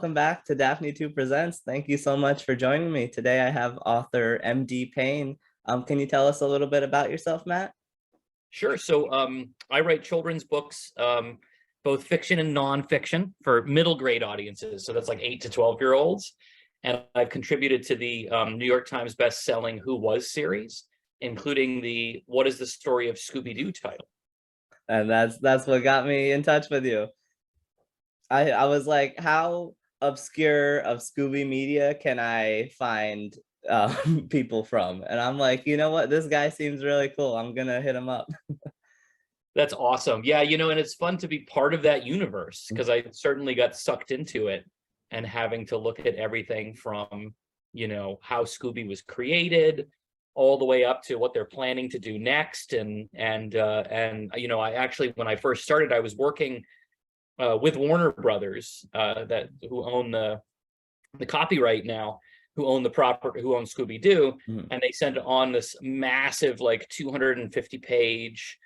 welcome back to DaphneToo Presents. Thank you so much for joining me. Today I have author MD Payne. Can you tell us a little bit about yourself, Matt? Sure. I write children's books, both fiction and nonfiction for middle grade audiences. So that's like 8 to 12-year-olds. And I've contributed to the New York Times best-selling Who Was series, including the What is the Story of Scooby-Doo title. And that's what got me in touch with you. I was like, how obscure of Scooby media can I find people from? And I'm like, you know what? This guy seems really cool. I'm gonna hit him up. That's awesome. Yeah, and it's fun to be part of that universe because I certainly got sucked into it and having to look at everything from, how Scooby was created all the way up to what they're planning to do next. And I actually, when I first started, I was working with Warner Brothers, who own the copyright now, who own the property, who own Scooby-Doo, and they sent on this massive, like 250-page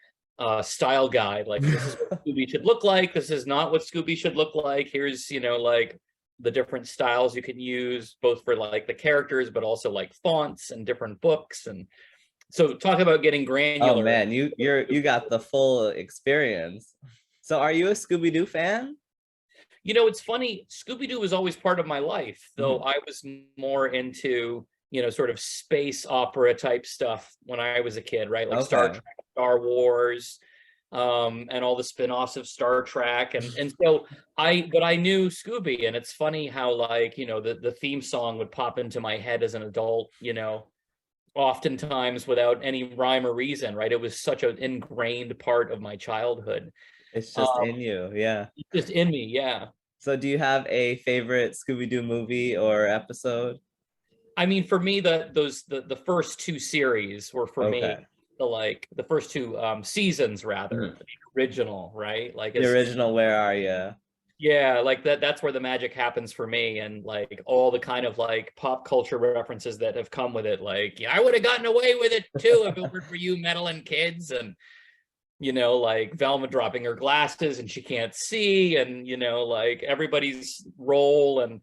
style guide. Like, this is what Scooby should look like. This is not what Scooby should look like. Here's, like the different styles you can use, both for like the characters, but also like fonts and different books. And so talk about getting granular. Oh man, you got the full experience. So are you a Scooby-Doo fan? It's funny, Scooby-Doo was always part of my life, though I was more into, sort of space opera type stuff when I was a kid, right? Like Star Trek, Star Wars, and all the spin-offs of Star Trek. But I knew Scooby, and it's funny how, like, the theme song would pop into my head as an adult, oftentimes without any rhyme or reason, right? It was such an ingrained part of my childhood. It's just in you, yeah. It's just in me, yeah. So do you have a favorite Scooby-Doo movie or episode? I mean, for me, the first two series were for me the first two seasons, rather, the original, right? Like the original Where Are You? Yeah, like that's where the magic happens for me, and like all the kind of like pop culture references that have come with it. Like, yeah, I would have gotten away with it too if it were for you meddling kids, and like Velma dropping her glasses and she can't see, and like everybody's role. And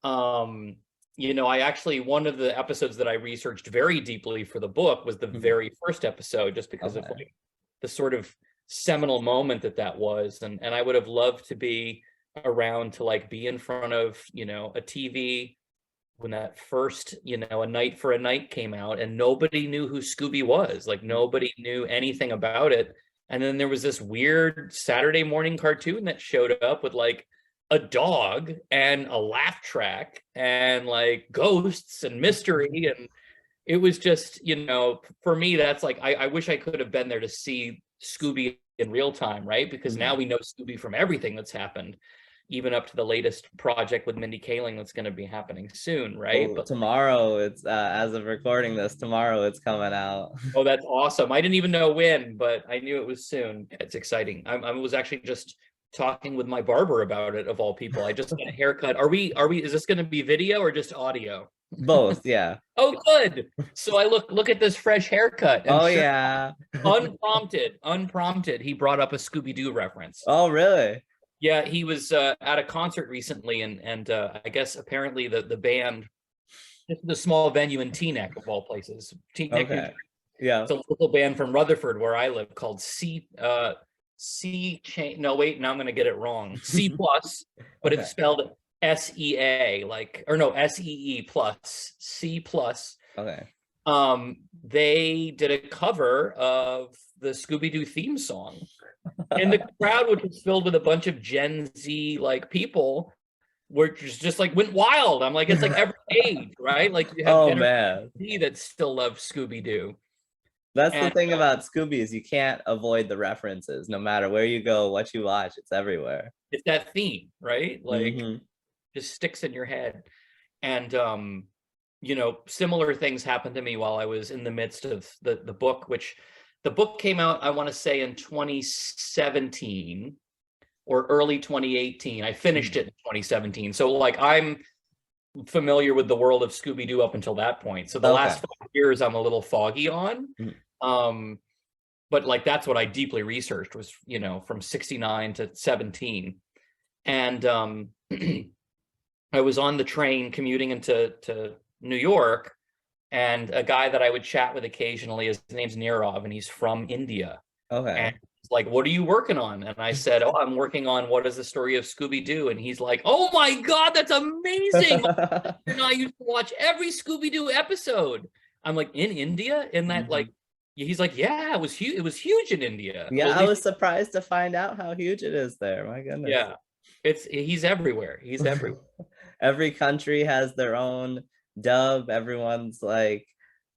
I actually, one of the episodes that I researched very deeply for the book was the very first episode, just because of like the sort of seminal moment that was. And I would have loved to be around to like be in front of a TV when that first A Night for a Night came out, and nobody knew who Scooby was. Like, nobody knew anything about it. And then there was this weird Saturday morning cartoon that showed up with like a dog and a laugh track and like ghosts and mystery. And it was just, for me, that's like, I wish I could have been there to see Scooby in real time, right? Because now we know Scooby from everything that's happened, even up to the latest project with Mindy Kaling that's going to be happening soon, right? But tomorrow, it's as of recording this, tomorrow it's coming out. Oh, that's awesome. I didn't even know when, but I knew it was soon. It's exciting. I was actually just talking with my barber about it, of all people. I just got a haircut. Is this going to be video or just audio? Both, yeah. Oh, good. So I look at this fresh haircut. And yeah. Unprompted, he brought up a Scooby-Doo reference. Oh, really? Yeah, he was at a concert recently, and I guess apparently the band, the small venue in Teaneck, of all places. Teaneck, yeah. It's a local band from Rutherford, where I live, called now I'm going to get it wrong. C plus, but it's spelled SEA, SEE plus, C plus. Okay. They did a cover of the Scooby-Doo theme song. And the crowd, which was filled with a bunch of Gen Z like people, were just like went wild. I'm like, it's like every age, right? Like, you have Gen Z that still love Scooby-Doo. That's the thing about Scooby, is you can't avoid the references. No matter where you go, what you watch, it's everywhere. It's that theme, right? Like, just sticks in your head. And similar things happened to me while I was in the midst of the book, which the book came out, I want to say, in 2017 or early 2018. I finished it in 2017. So like, I'm familiar with the world of Scooby-Doo up until that point. So the last 5 years I'm a little foggy on. But like, that's what I deeply researched, was, from 69 to 17. And I was on the train commuting to New York, and a guy that I would chat with occasionally, his name's Nirav, and he's from India. Okay. And he's like, "What are you working on?" And I said, "Oh, I'm working on What is the Story of Scooby-Doo?" And he's like, "Oh my God, that's amazing. And I used to watch every Scooby-Doo episode." I'm like, "In India?" In that, like, he's like, "Yeah, it was huge. It was huge in India." Yeah, Well, I was surprised to find out how huge it is there. My goodness. yeah, he's everywhere. He's everywhere. Every country has their own dub. Everyone's like,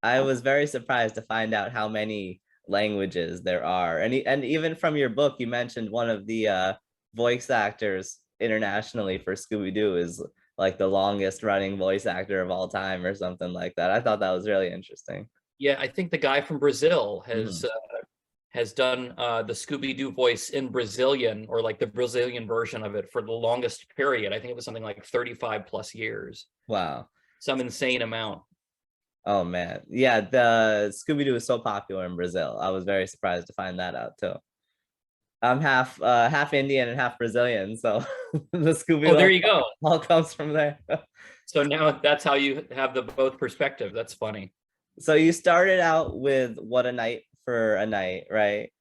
I was very surprised to find out how many languages there are. And even from your book, you mentioned one of the voice actors internationally for Scooby-Doo is like the longest running voice actor of all time or something like that. I thought that was really interesting. Yeah, I think the guy from Brazil has done the Scooby-Doo voice in Brazilian, or like the Brazilian version of it, for the longest period. I think it was something like 35 plus years. Wow. Some insane amount. Oh man. Yeah, the Scooby-Doo is so popular in Brazil. I was very surprised to find that out too. I'm half Indian and half Brazilian, so the Scooby. Oh, there you go. All comes from there. So now that's how you have the both perspective. That's funny. So you started out with What a Night for a Night, right?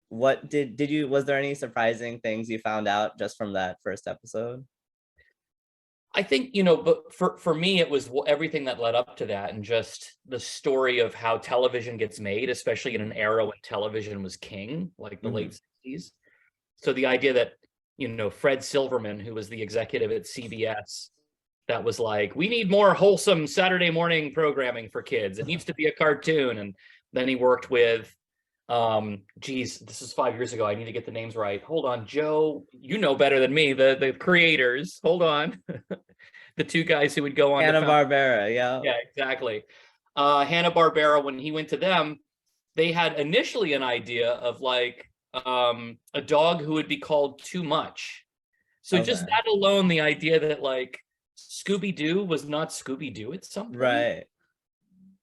What did you, was there any surprising things you found out just from that first episode? I think, but for me, it was everything that led up to that, and just the story of how television gets made, especially in an era when television was king, like the late 60s. So the idea that, Fred Silverman, who was the executive at CBS, that was like, we need more wholesome Saturday morning programming for kids. It needs to be a cartoon. And then he worked with, geez, this is 5 years ago. I need to get the names right. Hold on, Joe, you know better than me, the creators. Hold on. The two guys who would go on Hanna-Barbera, yeah. Yeah, exactly. Hanna-Barbera, when he went to them, they had initially an idea of like a dog who would be called Too Much. So just that alone, the idea that like Scooby-Doo was not Scooby-Doo at some point. Right.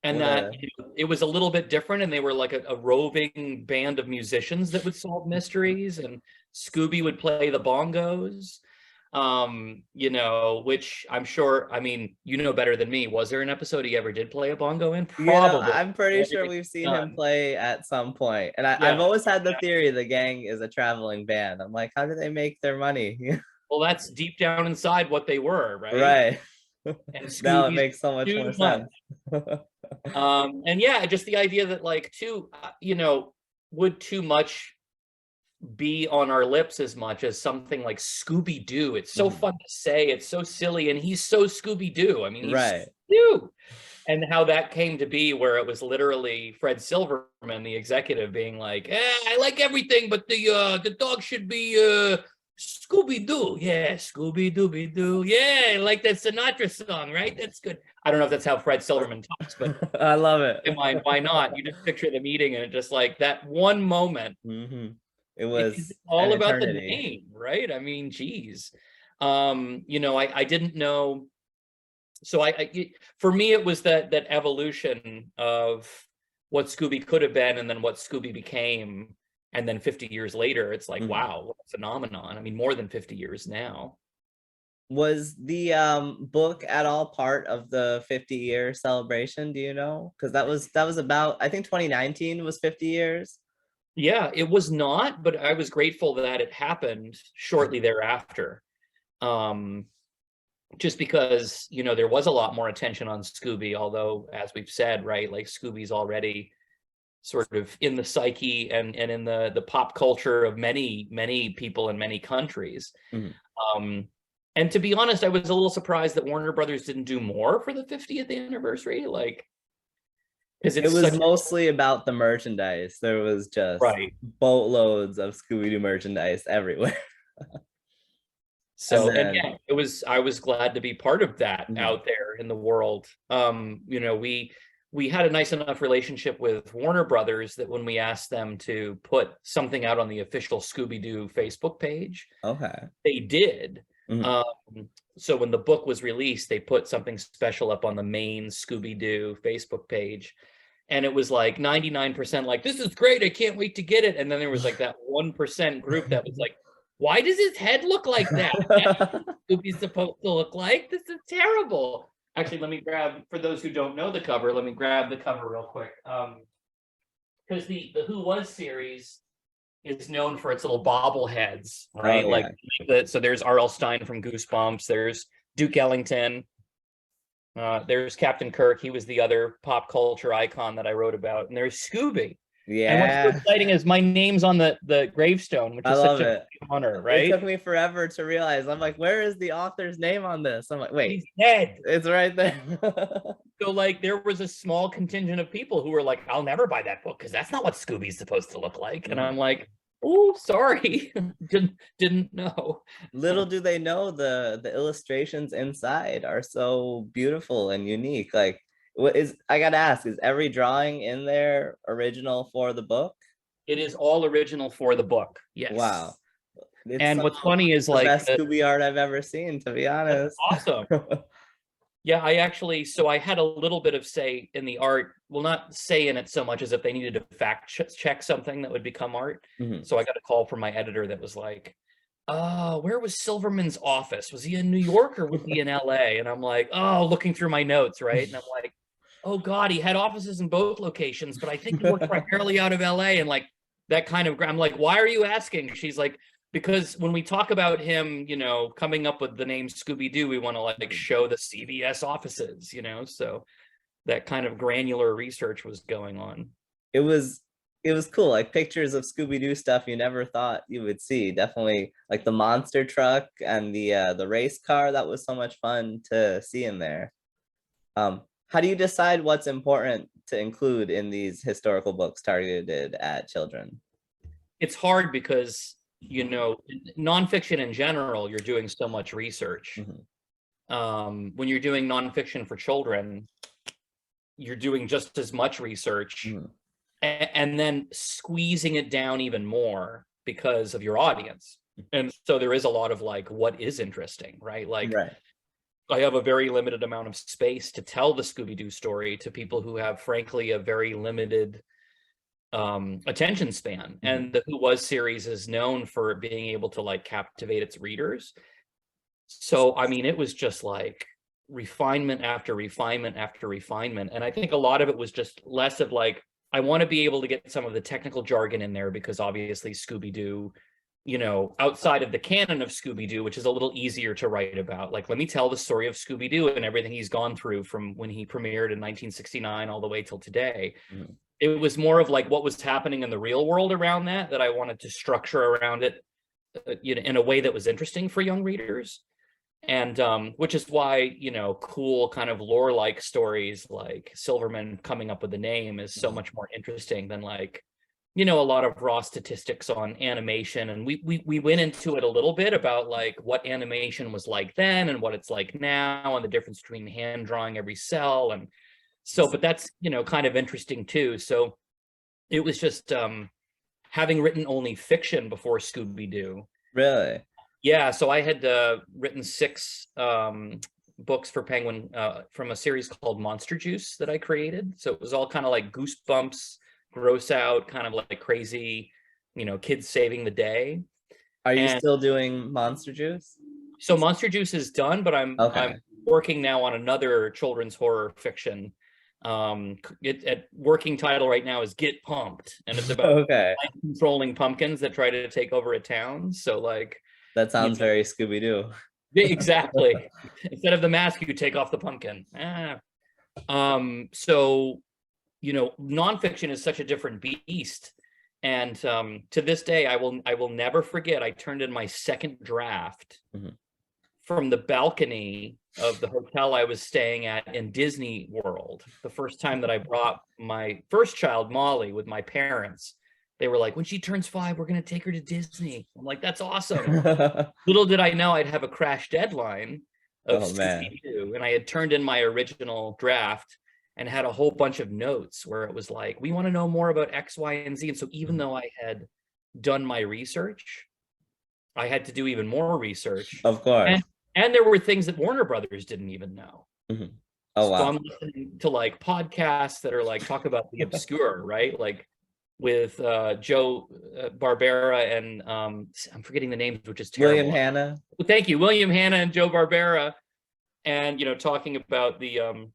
And that it was a little bit different, and they were like a roving band of musicians that would solve mysteries, and Scooby would play the bongos. Which I'm sure, you know better than me. Was there an episode he ever did play a bongo in? Probably. I'm pretty sure we've seen him play at some point. And I've always had the theory the gang is a traveling band. I'm like, how do they make their money? Well, that's deep down inside what they were, right? Right. And now it makes so much more sense. And yeah, just the idea that like would Too Much be on our lips as much as something like Scooby-Doo? It's so fun to say, it's so silly, and he's so Scooby-Doo. He's right. Scooby-Doo. And how that came to be, where it was literally Fred Silverman, the executive, being like, I like everything, but the dog should be Scooby-Doo. Yeah, Scooby-Dooby-Doo. Yeah, like that Sinatra song, right? That's good. I don't know if that's how Fred Silverman talks, but I love it. Why not? You just picture the meeting, and it just like that one moment. It was all about the name, right? Geez. I didn't know. So for me, it was that evolution of what Scooby could have been, and then what Scooby became. And then 50 years later, it's like, wow, what a phenomenon. More than 50 years now. Was the book at all part of the 50-year celebration? Do you know? Because that was about, I think 2019 was 50 years. Yeah, it was not, but I was grateful that it happened shortly thereafter. Just because, there was a lot more attention on Scooby, although, as we've said, right, like Scooby's already sort of in the psyche and in the pop culture of many people in many countries. And to be honest, I was a little surprised that Warner Brothers didn't do more for the 50th anniversary. Like, because it was mostly about the merchandise. There was just boatloads of Scooby-Doo merchandise everywhere. So, and yeah, I was glad to be part of that out there in the world. We had a nice enough relationship with Warner Brothers that when we asked them to put something out on the official Scooby-Doo Facebook page, they did. So when the book was released, they put something special up on the main Scooby-Doo Facebook page. And it was like 99% like, this is great, I can't wait to get it. And then there was like that 1% group that was like, why does his head look like that? That's what Scooby's supposed to look like. This is terrible. Actually, let me grab, for those who don't know the cover, let me grab the cover real quick. Because the Who Was series is known for its little bobbleheads, right? Oh, yeah. Like so there's R.L. Stine from Goosebumps, there's Duke Ellington, there's Captain Kirk. He was the other pop culture icon that I wrote about, and there's Scooby. Yeah. And what's so exciting is my name's on the gravestone, which I is love such it. a honor, right? It took me forever to realize. I'm like, where is the author's name on this? I'm like, wait, he's dead. It's right there. So like there was a small contingent of people who were like, I'll never buy that book because that's not what Scooby's supposed to look like. And I'm like, oh, sorry. didn't know. Little do they know the illustrations inside are so beautiful and unique. Like, what is, I gotta ask, is every drawing in there original for the book? It is all original for the book. Yes. Wow. And what's funny is the like best Scooby art I've ever seen, to be honest. Awesome. Yeah, I actually, so I had a little bit of say in the art. Well, not say in it so much as if they needed to fact check something that would become art. So I got a call from my editor that was like, where was Silverman's office? Was he in New York or was he in LA? And I'm like, oh, looking through my notes, right? And I'm like, oh God, he had offices in both locations, but I think he worked primarily out of LA. And like that kind of, I'm like, why are you asking? She's like, because when we talk about him, you know, coming up with the name Scooby-Doo, we want to like show the CBS offices, you know, so that kind of granular research was going on. It was cool, like pictures of Scooby-Doo stuff you never thought you would see. Definitely like the monster truck and the race car. That was so much fun to see in there. How do you decide what's important to include in these historical books targeted at children? It's hard because, you know, nonfiction in general, you're doing so much research. When you're doing nonfiction for children, you're doing just as much research and then squeezing it down even more because of your audience. And so there is a lot of like, what is interesting, right? Like, I have a very limited amount of space to tell the Scooby-Doo story to people who have, frankly, a very limited attention span. And the Who Was series is known for being able to like captivate its readers. So, I mean, it was just like refinement after refinement after refinement. And I think a lot of it was just less of like, I want to be able to get some of the technical jargon in there because obviously Scooby-Doo, you know, outside of the canon of Scooby-Doo, which is a little easier to write about. Like, let me tell the story of Scooby-Doo and everything he's gone through from when he premiered in 1969 all the way till today. It was more of like what was happening in the real world around that I wanted to structure around it, you know, in a way that was interesting for young readers. And which is why, you know, cool kind of lore-like stories like Silverman coming up with the name is so much more interesting than like, you know, a lot of raw statistics on animation. And we went into it a little bit about like what animation was like then and what it's like now and the difference between hand drawing every cell. And so, but that's, you know, kind of interesting too. So it was just having written only fiction before Scooby-Doo. Really? Yeah, so I had written 6 books for Penguin from a series called Monster Juice that I created. So it was all kind of like Goosebumps, gross out, kind of like crazy, you know, kids saving the day. Are you still doing Monster Juice? So Monster Juice is done, but I'm working now on another children's horror fiction. Working title right now is Get Pumped, and it's about controlling pumpkins that try to take over a town. So like, that sounds very Scooby-Doo. Exactly. Instead of the mask, you take off the pumpkin. So, you know, nonfiction is such a different beast. And to this day, I will never forget, I turned in my second draft from the balcony of the hotel I was staying at in Disney World. The first time that I brought my first child, Molly, with my parents. They were like, when she turns 5, we're going to take her to Disney. I'm like, that's awesome. Little did I know I'd have a crash deadline of Scooby-Doo. And I had turned in my original draft and had a whole bunch of notes where it was like, we want to know more about X, Y, and Z. And so even though I had done my research, I had to do even more research. Of course. And there were things that Warner Brothers didn't even know. Oh, wow. So I'm listening to like podcasts that are like, talk about the obscure, right? Like, Joe Barbera and I'm forgetting the names, which is William terrible. Hanna. Thank you, William Hanna and Joe Barbera, and talking about the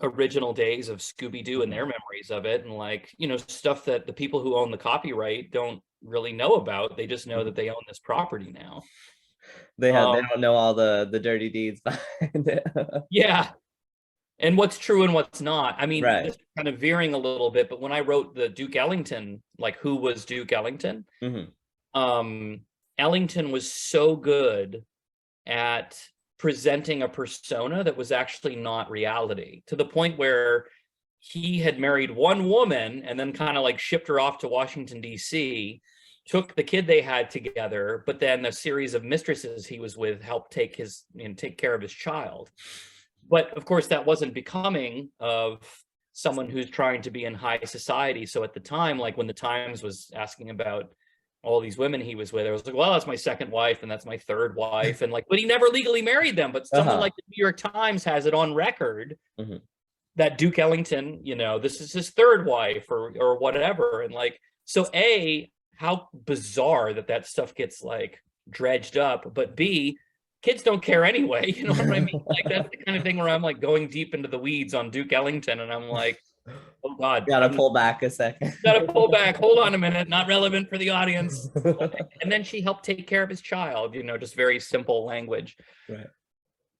original days of Scooby-Doo and their memories of it, and like stuff that the people who own the copyright don't really know about. They just know that they own this property now. They don't know all the dirty deeds behind it. Yeah. And what's true and what's not. I mean, Right. this is kind of veering a little bit, but when I wrote the Duke Ellington, like who was Duke Ellington? Ellington was so good at presenting a persona that was actually not reality, to the point where he had married one woman and then kind of like shipped her off to Washington, D.C., took the kid they had together, but then a series of mistresses he was with helped take care of his child. But of course, that wasn't becoming of someone who's trying to be in high society. So at the time, like when the Times was asking about all these women he was with, I was like, well, that's my second wife and that's my third wife. And like, but he never legally married them. But someone like the New York Times has it on record that Duke Ellington, this is his third wife or whatever. And like, so A, how bizarre that stuff gets like dredged up, but B, kids don't care anyway. You know what I mean? Like that's the kind of thing where I'm like going deep into the weeds on Duke Ellington, and I'm like, oh God, gotta pull back a second. Gotta pull back. Hold on a minute. Not relevant for the audience. And then she helped take care of his child. Just very simple language. Right.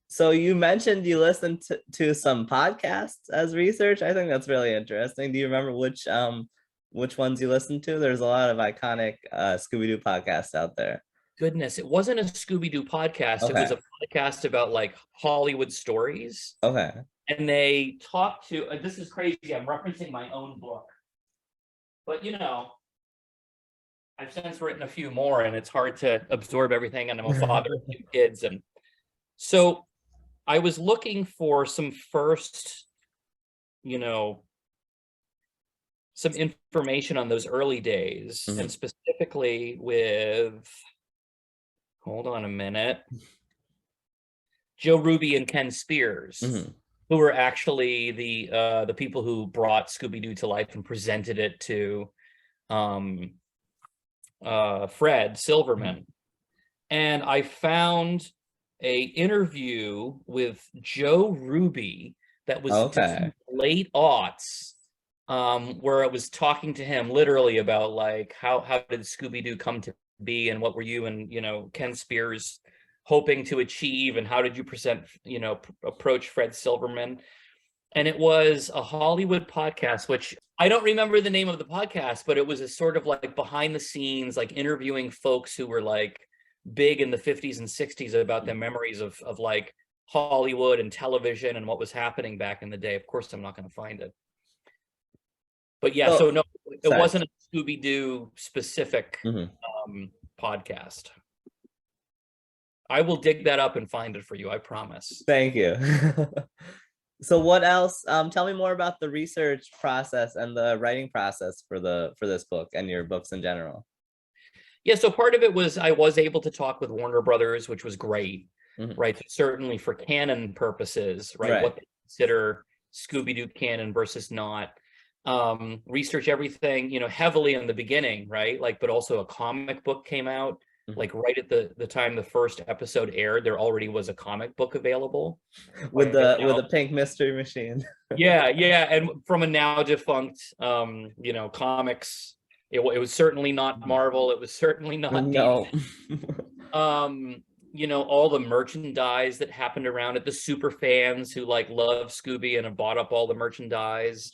So you mentioned you listened to some podcasts as research. I think that's really interesting. Do you remember which ones you listened to? There's a lot of iconic Scooby-Doo podcasts out there. Goodness, it wasn't a Scooby-Doo podcast. Okay. It was a podcast about like Hollywood stories. Okay. And they talked to, this is crazy, I'm referencing my own book. But I've since written a few more and it's hard to absorb everything, and I'm a father of 2 kids. And so I was looking for some first, some information on those early days, and specifically with, hold on a minute, Joe Ruby and Ken Spears, who were actually the people who brought Scooby-Doo to life and presented it to Fred Silverman. And I found a interview with Joe Ruby that was late aughts, where I was talking to him literally about like how did Scooby-Doo come to be, and what were you and Ken Spears hoping to achieve, and how did you approach Fred Silverman. And it was a Hollywood podcast, which I don't remember the name of the podcast, but it was a sort of like behind the scenes, like interviewing folks who were like big in the 50s and 60s about their memories of like Hollywood and television and what was happening back in the day. Of course, I'm not going to find it. But yeah, so no, it wasn't a Scooby-Doo specific podcast. I will dig that up and find it for you, I promise. Thank you. So what else? Tell me more about the research process and the writing process for this book and your books in general. Yeah, so part of it was I was able to talk with Warner Brothers, which was great, right? Certainly for canon purposes, right? What they consider Scooby-Doo canon versus not. Research everything, heavily in the beginning, right? Like, but also a comic book came out. Like right at the time the first episode aired, there already was a comic book available with the pink mystery machine. yeah, and from a now defunct comics. It was certainly not Marvel. It was certainly not DC. All the merchandise that happened around it, the super fans who like love Scooby and have bought up all the merchandise.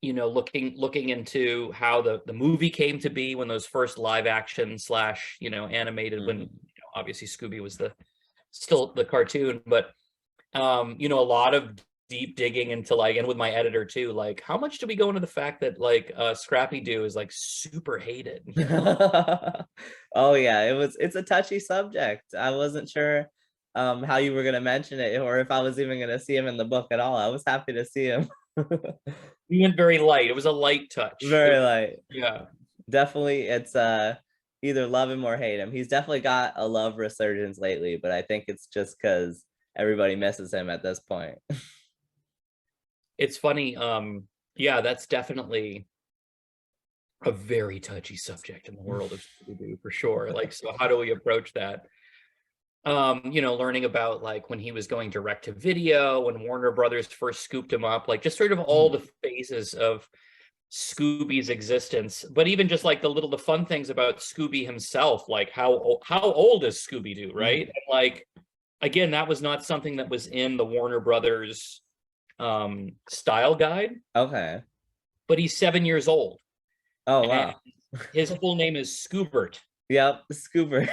Looking into how the movie came to be, when those first live action / animated, when obviously Scooby was still the cartoon, but a lot of deep digging into like, and with my editor too, like how much do we go into the fact that like Scrappy-Doo is like super hated? Oh yeah, it's a touchy subject. I wasn't sure how you were gonna mention it, or if I was even gonna see him in the book at all. I was happy to see him. We went very light. It was a light touch. Very light. Yeah. Definitely, it's either love him or hate him. He's definitely got a love resurgence lately, but I think it's just because everybody misses him at this point. It's funny. Yeah, that's definitely a very touchy subject in the world of Scooby-Doo for sure. Like, so how do we approach that? Learning about like when he was going direct to video, when Warner Brothers first scooped him up, like just sort of all the phases of Scooby's existence, but even just like the fun things about Scooby himself, like how old is Scooby-Doo, right? And like again, that was not something that was in the Warner Brothers style guide. Okay. But he's 7 years old. Oh wow. His full name is Scoobert. Yep, Scoober.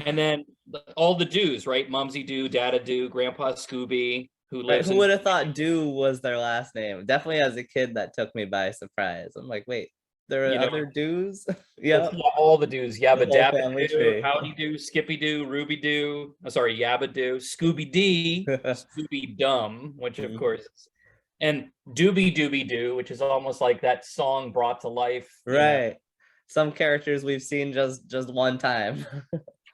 And then all the Doos, right? Mumsy Doo, Dada Doo, Grandpa Scooby, who lives Who would have thought Doo was their last name? Definitely as a kid, that took me by surprise. I'm like, wait, there are other Doos? Yeah. All the Doos. Yabba Dabba Doo, tree. Howdy Doo, Skippy Doo, Ruby Doo. Sorry, Yabba Doo, Scooby Dee, Scooby Dum, which of course is, and Dooby Dooby Doo, which is almost like that song brought to life. Right. Some characters we've seen just one time.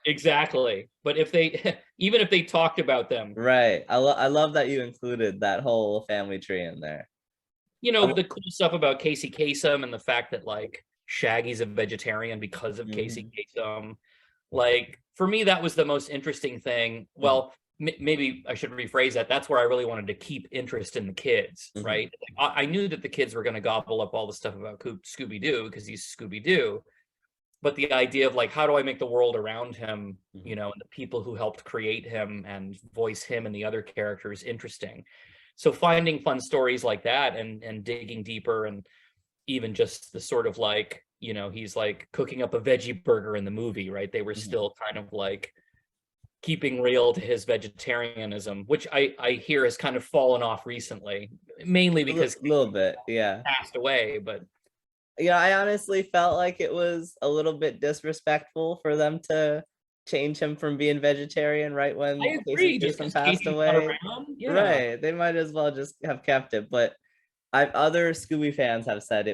Exactly. But if they even if they talked about them. Right. I love that you included that whole family tree in there. The cool stuff about Casey Kasem and the fact that like Shaggy's a vegetarian because of Casey Kasem. Like for me, that was the most interesting thing. Well, maybe I should rephrase that. That's where I really wanted to keep interest in the kids, right? I knew that the kids were going to gobble up all the stuff about Scooby-Doo because he's Scooby-Doo. But the idea of like, how do I make the world around him, and the people who helped create him and voice him and the other characters interesting. So finding fun stories like that and digging deeper, and even just the sort of like, he's like cooking up a veggie burger in the movie, right? They were still kind of like keeping real to his vegetarianism, which I hear has kind of fallen off recently, mainly because a little bit, yeah, passed away. But I honestly felt like it was a little bit disrespectful for them to change him from being vegetarian right when Casey Kasem passed away. Yeah. Right, they might as well just have kept it. But other Scooby fans have said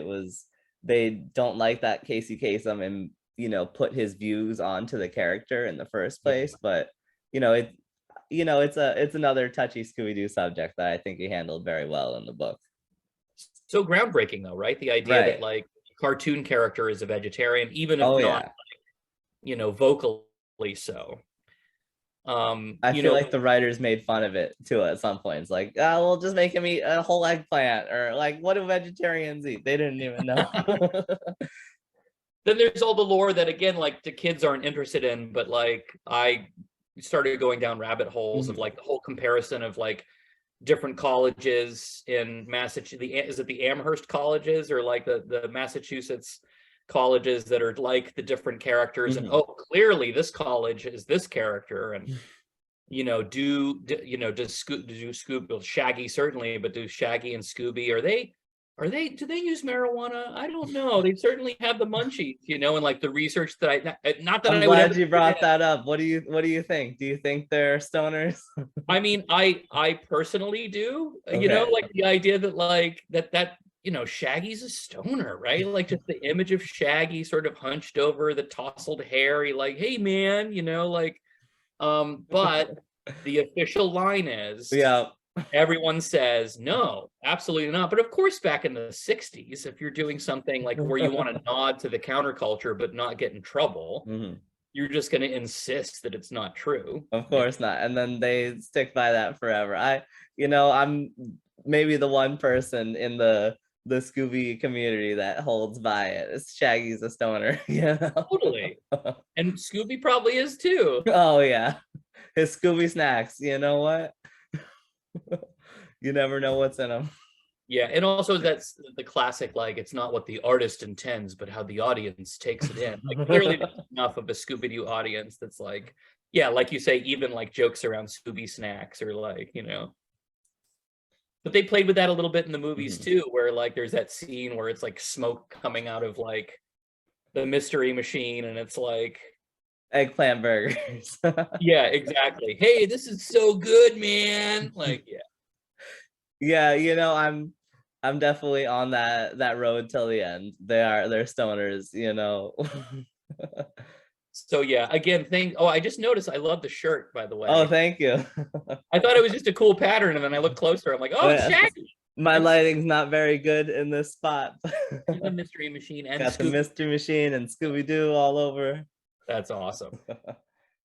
they don't like that Casey Kasem and put his views onto the character in the first place. But it's another touchy Scooby-Doo subject that I think he handled very well in the book. So groundbreaking though, right? The idea that like cartoon character is a vegetarian, even if not like, vocally so. I feel like the writers made fun of it too at some points, like, we'll just make him eat a whole eggplant, or like, what do vegetarians eat? They didn't even know. Then there's all the lore that again, like the kids aren't interested in, but like I started going down rabbit holes of like the whole comparison of like different colleges in Massachusetts. Is it the Amherst colleges or like the Massachusetts colleges that are like the different characters? And clearly this college is this character. And does Scooby, Shaggy certainly, but do Shaggy and Scooby, do they use marijuana? I don't know. They certainly have the munchies, and like the research that I'm glad you brought that up. What do you think? Do you think they're stoners? I mean, I personally do. Like the idea that like that Shaggy's a stoner, right? Like just the image of Shaggy sort of hunched over, the tousled hair, like, hey man, but the official line is everyone says no, absolutely not. But of course, back in the 60s, if you're doing something like where you want to nod to the counterculture but not get in trouble, you're just going to insist that it's not true. Of course not. And then they stick by that forever. I'm maybe the one person in the Scooby community that holds by it. It's Shaggy's a stoner. Totally. And Scooby probably is too. Oh yeah, his Scooby snacks. You know what? You never know what's in them. Yeah, and also that's the classic, like, it's not what the artist intends, but how the audience takes it in. Like, clearly there's enough of a Scooby-Doo audience that's like, yeah, like you say, even like jokes around Scooby snacks or like, But they played with that a little bit in the movies too, where like there's that scene where it's like smoke coming out of like the mystery machine and it's like eggplant burgers. Yeah, exactly. Hey, this is so good, man. Like, yeah, I'm definitely on that road till the end. They're stoners, So yeah, again, I just noticed I love the shirt, by the way. Oh, thank you. I thought it was just a cool pattern, and then I looked closer. I'm like, oh, it's Shaggy. My lighting's not very good in this spot. The Mystery Machine and Got the Mystery Machine and Scooby-Doo all over. That's awesome.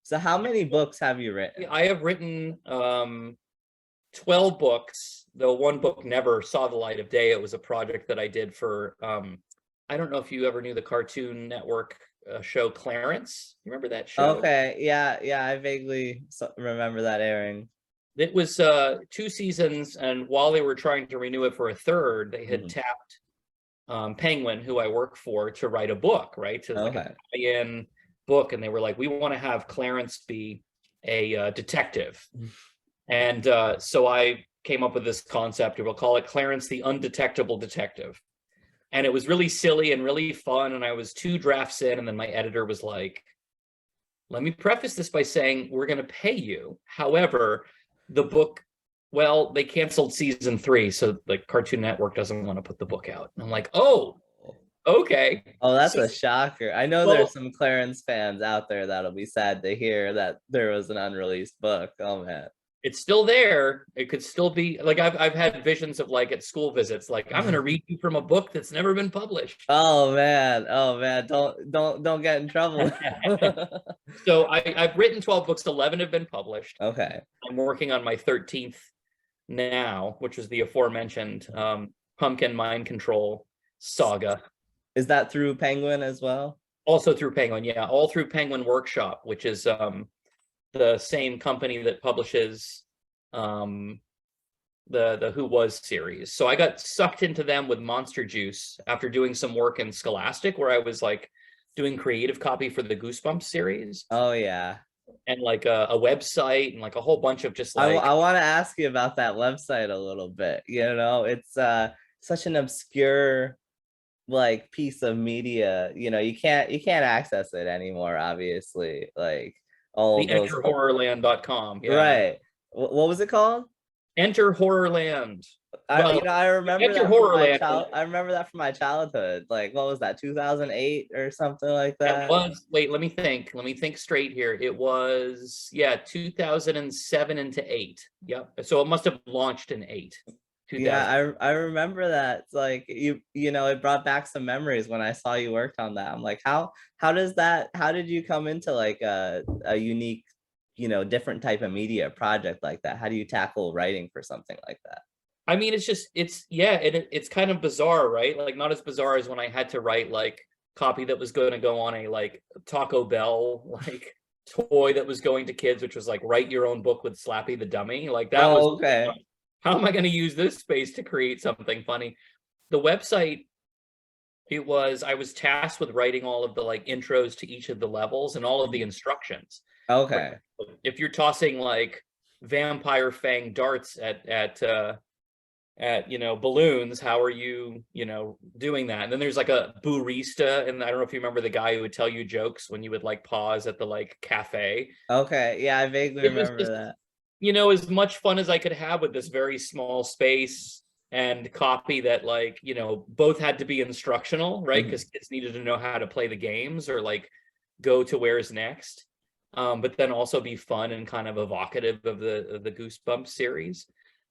So how many books have you written? I have written 12 books, though one book never saw the light of day. It was a project that I did for, I don't know if you ever knew the Cartoon Network show Clarence. You remember that show? Okay, yeah, I vaguely remember that airing. It was 2 seasons, and while they were trying to renew it for a third, they had tapped Penguin, who I work for, to write a book, right? To like a tie-in book, and they were like, we want to have Clarence be a detective. And so I came up with this concept. We'll call it Clarence the Undetectable Detective. And it was really silly and really fun. And I was 2 drafts in, and then my editor was like, let me preface this by saying we're going to pay you. However, the book, well, they canceled season 3, so the Cartoon Network doesn't want to put the book out. And I'm like, oh, okay. Oh, that's a shocker. I know there's some Clarence fans out there that'll be sad to hear that there was an unreleased book. Oh man. It's still there. It could still be like I've had visions of like at school visits, like I'm gonna read you from a book that's never been published. Oh man. Don't get in trouble. So I've written 12 books, 11 have been published. Okay. I'm working on my 13th now, which is the aforementioned Pumpkin Mind Control saga. Is that through Penguin as well? Also through Penguin, yeah, all through Penguin Workshop, which is the same company that publishes the Who Was series. So I got sucked into them with Monster Juice after doing some work in Scholastic, where I was like doing creative copy for the Goosebumps series. Oh yeah. And like a website and like a whole bunch of just like I want to ask you about that website a little bit. You know, it's such an obscure like piece of media. You know, you can't access it anymore, obviously. Like all the enterhorrorland.com. Yeah. Right. What was it called? Enter Horrorland. I remember that I remember that from my childhood. Like, what was that, 2008 or something like that? It was, wait, let me think straight here. It was, 2007 into 8. Yep. So it must have launched in 8. Yeah, I remember that. It's like you know, it brought back some memories when I saw you worked on that. I'm like, how did you come into like a unique, you know, different type of media project like that? How do you tackle writing for something like that? I mean, it's kind of bizarre, right? Like not as bizarre as when I had to write like copy that was going to go on a like Taco Bell like toy that was going to kids, which was like write your own book with Slappy the Dummy. Like that was okay. How am I going to use this space to create something funny? The website, I was tasked with writing all of the like intros to each of the levels and all of the instructions. Okay. If you're tossing like vampire fang darts at you know, balloons, how are you, you know, doing that? And then there's like a barista, and I don't know if you remember the guy who would tell you jokes when you would like pause at the like cafe. Okay. Yeah, I vaguely remember that. You know, as much fun as I could have with this very small space and copy that like, you know, both had to be instructional, right? Because kids needed to know how to play the games or like go to where's next. But then also be fun and kind of evocative of the Goosebumps series.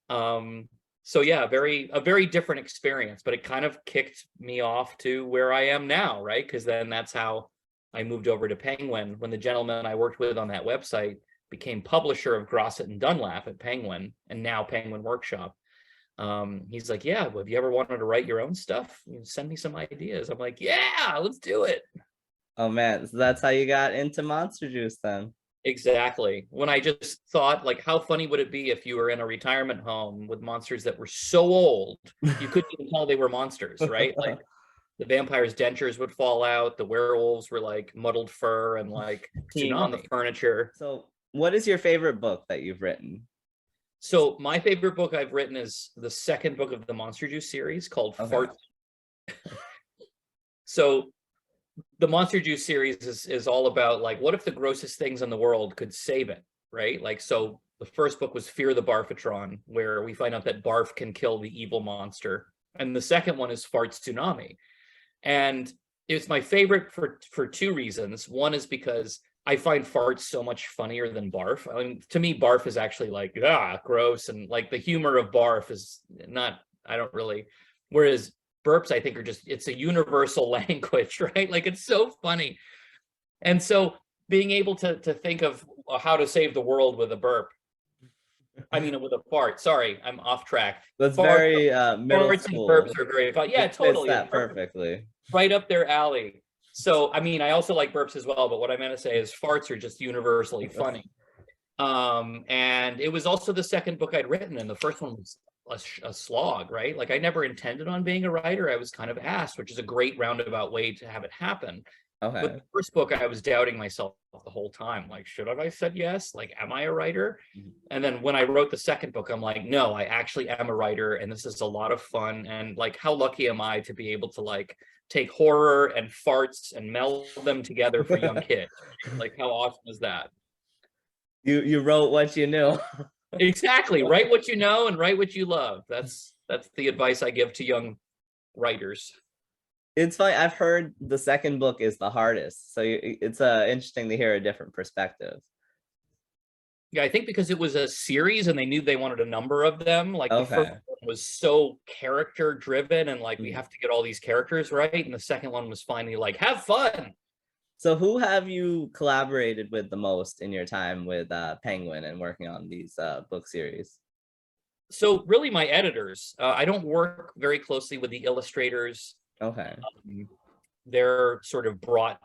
So yeah, a very different experience, but it kind of kicked me off to where I am now, right? Because then that's how I moved over to Penguin when the gentleman I worked with on that website became publisher of Grosset and Dunlap at Penguin and now Penguin Workshop. He's like, yeah, well, have you ever wanted to write your own stuff? You send me some ideas. I'm like, yeah, let's do it. Oh man, so that's how you got into Monster Juice then? Exactly. When I just thought, like, how funny would it be if you were in a retirement home with monsters that were so old you couldn't even tell they were monsters, right? Like the vampires' dentures would fall out, the werewolves were like muddled fur and like peeing on the furniture. So what is your favorite book that you've written? So my favorite book I've written is the second book of the Monster Juice series called Fart. So the Monster Juice series is all about like, what if the grossest things in the world could save it, right? Like, so the first book was Fear the Barfatron, where we find out that barf can kill the evil monster. And the second one is Fart Tsunami. And it's my favorite for 2 reasons. One is because I find farts so much funnier than barf. I mean, to me, barf is actually like, gross. And like the humor of barf is not I don't really, whereas burps, I think, are just, it's a universal language, right? Like, it's so funny. And so being able to think of how to save the world with a burp, I mean, with a fart. Sorry, I'm off track. That's Farts, very middle farts and school. burps are very fun. Yeah, It fits totally. that perfectly. Right up their alley. So, I mean, I also like burps as well, but what I meant to say is farts are just universally funny. And it was also the second book I'd written, and the first one was a slog, right? Like, I never intended on being a writer. I was kind of asked, which is a great roundabout way to have it happen. Okay. But the first book, I was doubting myself the whole time. Like, should have I said yes? Like, am I a writer? And then when I wrote the second book, I'm like, no, I actually am a writer, and this is a lot of fun. And like, how lucky am I to be able to like take horror and farts and meld them together for young kids? Like, how awesome is that? You wrote what you knew. Exactly. Write what you know and write what you love. That's the advice I give to young writers. It's funny. I've heard the second book is the hardest, so it's interesting to hear a different perspective. Yeah, I think because it was a series and they knew they wanted a number of them. Like, the first one was so character driven, and like, we have to get all these characters right. And the second one was finally like, have fun. So who have you collaborated with the most in your time with Penguin and working on these book series? So really, my editors. I don't work very closely with the illustrators. Okay. They're sort of brought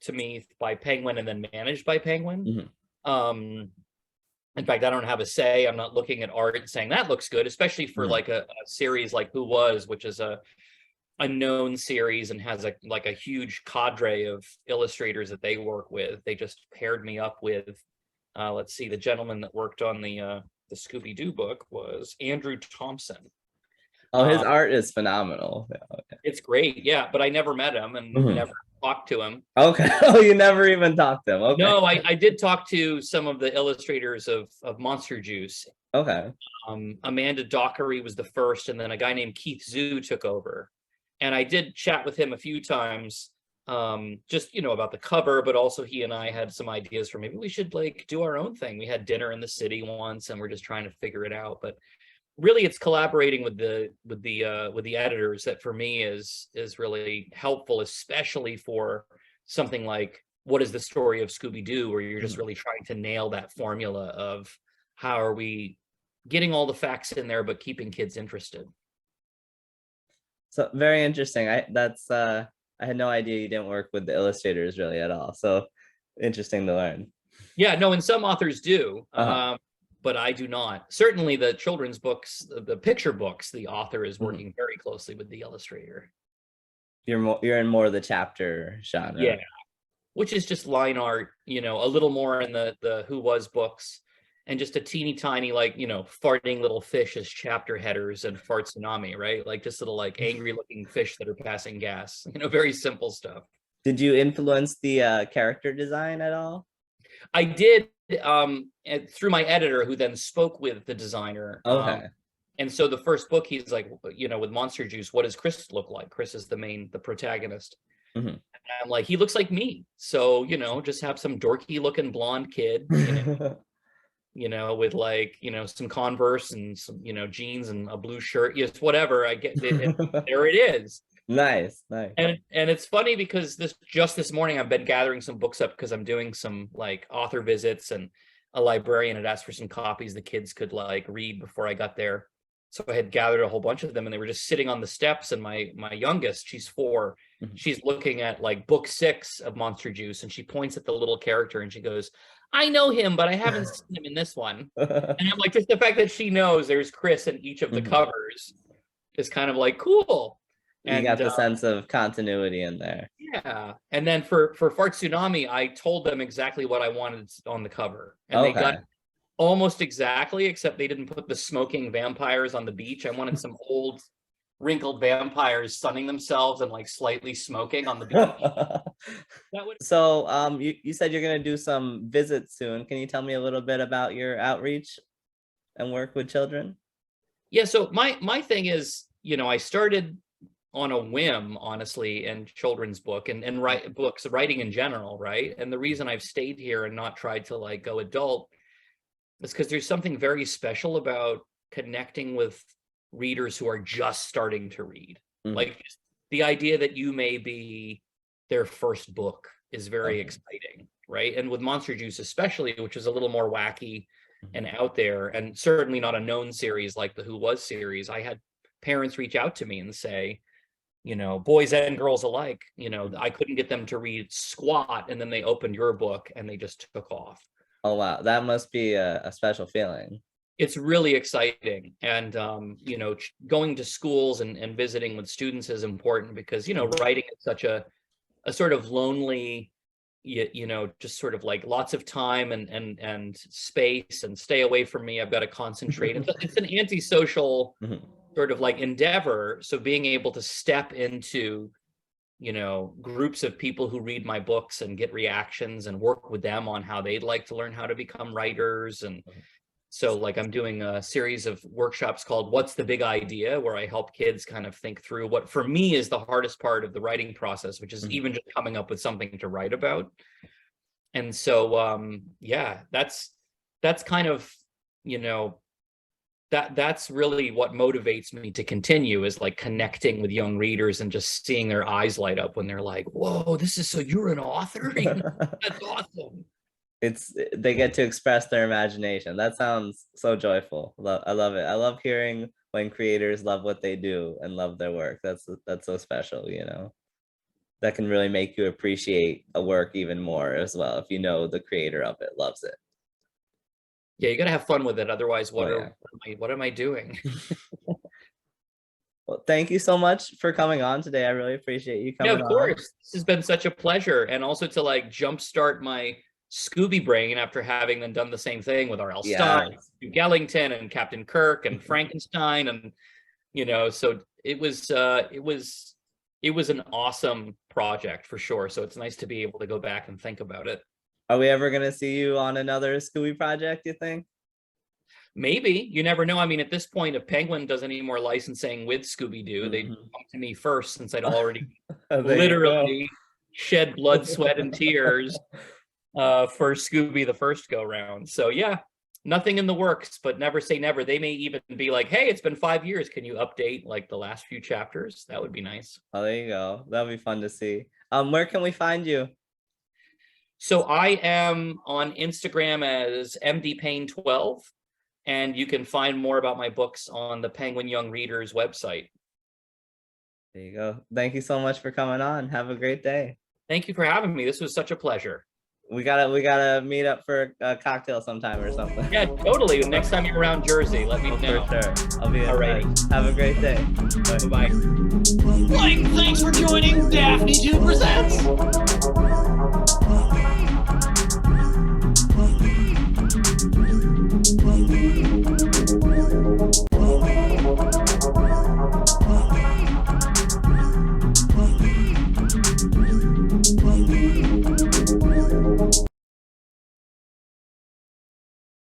to me by Penguin and then managed by Penguin. In fact, I don't have a say. I'm not looking at art and saying that looks good, especially for like a series like Who Was, which is a known series and has a huge cadre of illustrators that they work with. They just paired me up with, let's see, the gentleman that worked on the Scooby-Doo book was Andrew Thompson. Oh, his art is phenomenal. Okay. It's great, yeah, but I never met him and never talked to him. Okay. Oh, you never even talked to him. Okay. No, I did talk to some of the illustrators of Monster Juice. Okay. Amanda Dockery was the first, and then a guy named Keith Zhu took over. And I did chat with him a few times, just, about the cover, but also he and I had some ideas for maybe we should like do our own thing. We had dinner in the city once and we're just trying to figure it out. But really, it's collaborating with the editors that for me is really helpful, especially for something like What is the Story of Scooby-Doo, where you're just really trying to nail that formula of how are we getting all the facts in there but keeping kids interested. So very interesting. I had no idea you didn't work with the illustrators really at all. So interesting to learn. Yeah, no, and some authors do. But I do not. Certainly the children's books, the picture books, the author is working very closely with the illustrator. You're in more of the chapter genre. Yeah, which is just line art, a little more in the Who Was books, and just a teeny tiny, like, farting little fish as chapter headers and Fart Tsunami, right? Like just little like angry looking fish that are passing gas, very simple stuff. Did you influence the character design at all? I did, through my editor, who then spoke with the designer. Okay. And so the first book, he's like, with Monster Juice, what does Chris look like? Chris is the protagonist. And I'm like, he looks like me. So, just have some dorky looking blonde kid, with like, some Converse and some, jeans and a blue shirt, yes, whatever. I get it. There it is. Nice. And it's funny because this morning I've been gathering some books up because I'm doing some like author visits, and a librarian had asked for some copies the kids could like read before I got there. So I had gathered a whole bunch of them, and they were just sitting on the steps, and my youngest, she's 4, she's looking at like book 6 of Monster Juice, and she points at the little character and she goes, I know him, but I haven't seen him in this one. And I'm like, just the fact that she knows there's Chris in each of the covers is kind of like cool. You got the sense of continuity in there. Yeah. And then for Fart Tsunami, I told them exactly what I wanted on the cover. And they got almost exactly, except they didn't put the smoking vampires on the beach. I wanted some old wrinkled vampires sunning themselves and like slightly smoking on the beach. So you said you're going to do some visits soon. Can you tell me a little bit about your outreach and work with children? Yeah. So my thing is, I started on a whim, honestly, in children's book and writing in general, right? And the reason I've stayed here and not tried to like go adult is because there's something very special about connecting with readers who are just starting to read. Mhm. Like the idea that you may be their first book is very exciting, right? And with Monster Juice especially, which is a little more wacky and out there, and certainly not a known series like the Who Was series, I had parents reach out to me and say, you know, boys and girls alike, you know, I couldn't get them to read squat, and then they opened your book and they just took off. Oh wow, that must be a special feeling. It's really exciting. And you know, going to schools and visiting with students is important because, you know, writing is such a sort of lonely, you know, just sort of like lots of time and space, and stay away from me, I've got to concentrate. It's an antisocial sort of like endeavor. So being able to step into, you know, groups of people who read my books and get reactions and work with them on how they'd like to learn how to become writers. And so like I'm doing a series of workshops called What's the Big Idea, where I help kids kind of think through what for me is the hardest part of the writing process, which is even just coming up with something to write about. And so yeah, that's kind of, you know, that's really what motivates me to continue, is like connecting with young readers and just seeing their eyes light up when they're like, whoa, this is, so you're an author? That's awesome. They get to express their imagination. That sounds so joyful. I love it. I love hearing when creators love what they do and love their work. That's so special, you know. That can really make you appreciate a work even more as well, if you know the creator of it loves it. Yeah, you got to have fun with it. Otherwise, what am I doing? Well, thank you so much for coming on today. I really appreciate you coming on. Yeah, of course. This has been such a pleasure. And also to like jumpstart my Scooby brain after having then done the same thing with R.L. Stein, Ellington, and Captain Kirk and Frankenstein. And, you know, so it was an awesome project for sure. So it's nice to be able to go back and think about it. Are we ever going to see you on another Scooby project, you think? Maybe. You never know. I mean, at this point, if Penguin does any more licensing with Scooby-Doo, they'd come to me first, since I'd already literally shed blood, sweat, and tears for Scooby the first go round. So yeah, nothing in the works, but never say never. They may even be like, hey, it's been 5 years. Can you update like the last few chapters? That would be nice. Oh, there you go. That'll be fun to see. Where can we find you? So I am on Instagram as MDPayne12, and you can find more about my books on the Penguin Young Readers website. There you go. Thank you so much for coming on. Have a great day. Thank you for having me. This was such a pleasure. We gotta meet up for a cocktail sometime or something. Yeah, totally. Next time you're around Jersey, let me know. For sure. I'll be alrighty. Have a great day. Bye. Thanks for joining DaphneToo Presents.